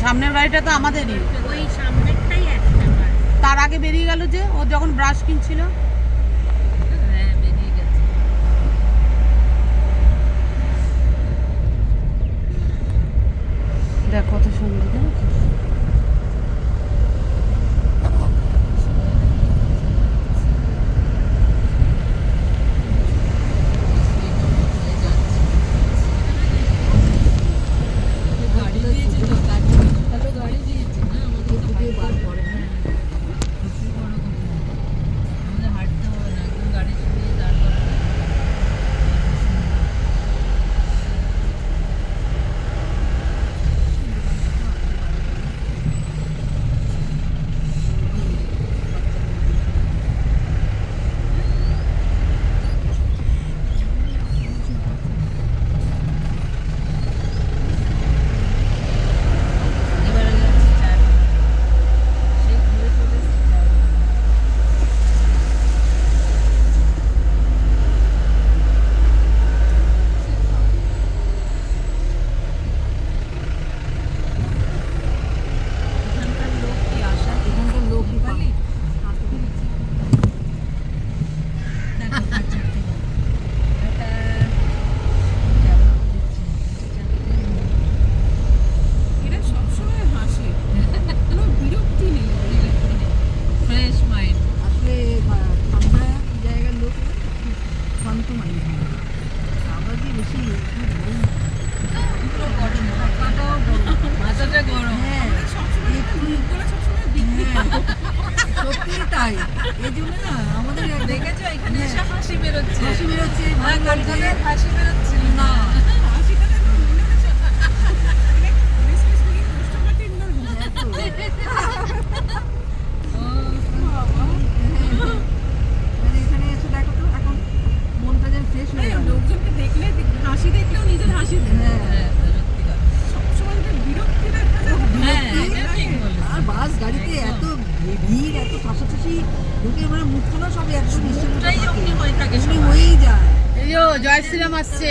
সামনের গাড়িটা তো আমাদেরই। ওই সামনেরটাই একটা বার। তার আগে বেরিয়ে গেল যে ও যখন ব্রাশ কিনছিল। হ্যাঁ বেরিয়ে গেছে। দেখ কত সুন্দর না? গাড়ি দিয়েছে তো তার জন্য ভালো গাড়ি দিয়েছে না আমাদের তো হাঁটতে বার করে না বেশি বড় করে আমাদের হাঁটতে হবে না একদম গাড়ি শুয়ে দাঁড় করা এবারে যাচ্ছে চার সেই ঘুরে চলে এসেছে চার এখানকার লোক কি আসা এখানকার লোক কি পালি এরা সবসময় হাসে, কোনো বিরক্তি নেই। ফ্রেশ মাইন্ড আসলে ঠান্ডা জায়গার লোক শান্ত মানুষ আমরা যে বেশি মাথাটা গরম হ্যাঁ সবসময় মুখগুলো সবসময় বিক্রি। সত্যি তাই এই জন্য না আমাদের দেখেছো এখানে এসে হাসি বেরোচ্ছে হাসি বেরোচ্ছে হ্যাঁ ভালো লাগছে। কলকাতায় হাসি বেরোচ্ছে না হাসিটা দেখে মনে হচ্ছে honestly speaking, কোষ্ঠকাঠিন্যর মতো। মানে এখানে এসে দেখো তো এখন মনটা যেন ফ্রেশ হয়ে গেল লোকজনকে দেখলে হাসি দেখলেও নিজের হাসি দেয়। হ্যাঁ হ্যাঁ সত্যি কথা সবসময় যে বিরক্তি দেখা যায় না, হ্যাঁ বিরক্তি এটা ঠিক লাগে। বলেছো আর বাস গাড়িতে এত ভিড় এত ঠাসাঠাসি ঢুকে মানে মুখখানা সব এত মুখটাই অমনি হয়ে থাকে এমনি সবার। হয়েই যায় এই যে জয় শ্রীরাম আসছে।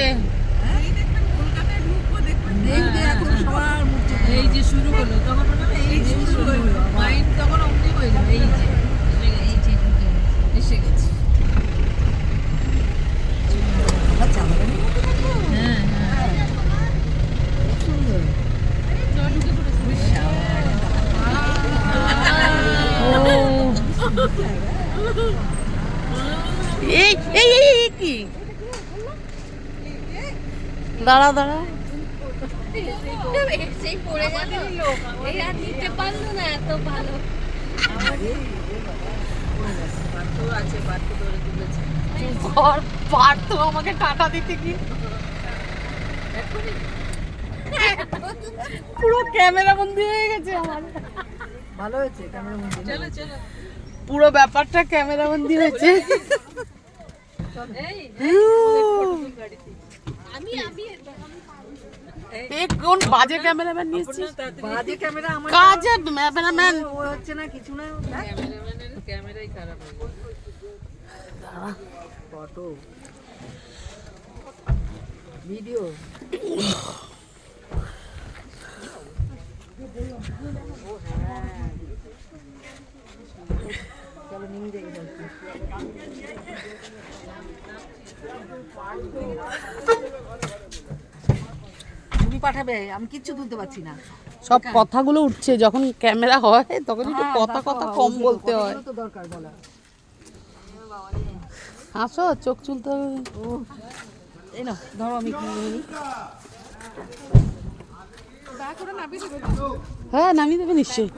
এই দেখবেন কলকাতায় ঢুকবো দেখবেন দেখবে এখন সবার মুখ চেপে এই যে শুরু হলো তখন মনে হবে এই যে শুরু হলো মাইন্ড তখন অমনি হয়ে যাবে এই যে এসে গেছে আমরা চালাবেন হ্যাঁ হ্যাঁ খুব সুন্দর এই এই এই এই কি? দাঁড়া দাঁড়া। সেই পড়ে যাবে এই আর নিতে পারলো না এত ভালো পার্থ আছে পার্থ ধরে তুলেছে ঘর পারতো আমাকে টাটা দিতে কি? পুরো ক্যামেরা বন্দি হয়ে গেছে আমার। ভালো হয়েছে ক্যামেরা মধ্যে চলো চলো পুরো ব্যাপারটা ক্যামেরা বন্দি হয়েছে। এই আমি আমি এই কোন বাজে ক্যামেরাম্যান নিয়েছিস? বাজে ক্যামেরা আমার কাজে ক্যামেরাম্যান। ও হচ্ছে না কিছু না ক্যামেরাম্যানের ক্যামেরাই খারাপ হয়ে গেছে ফটো ভিডিও চলো নিয়ে যাই তুমি পাঠাবে আমি কিচ্ছু তুলতে পারছি না সব কথাগুলো উঠছে যখন ক্যামেরা হয় তখন একটু হ্যাঁ, কথা দেখো, কথা কম ওই বলতে হয়। কথাগুলো তো দরকার বলা আসো চোখ চুলতে হবে। ও এই না ধরো আমি কি বলি দয়া করে নামিয়ে দেবে। হ্যাঁ নামিয়ে দেবে নিশ্চয়ই।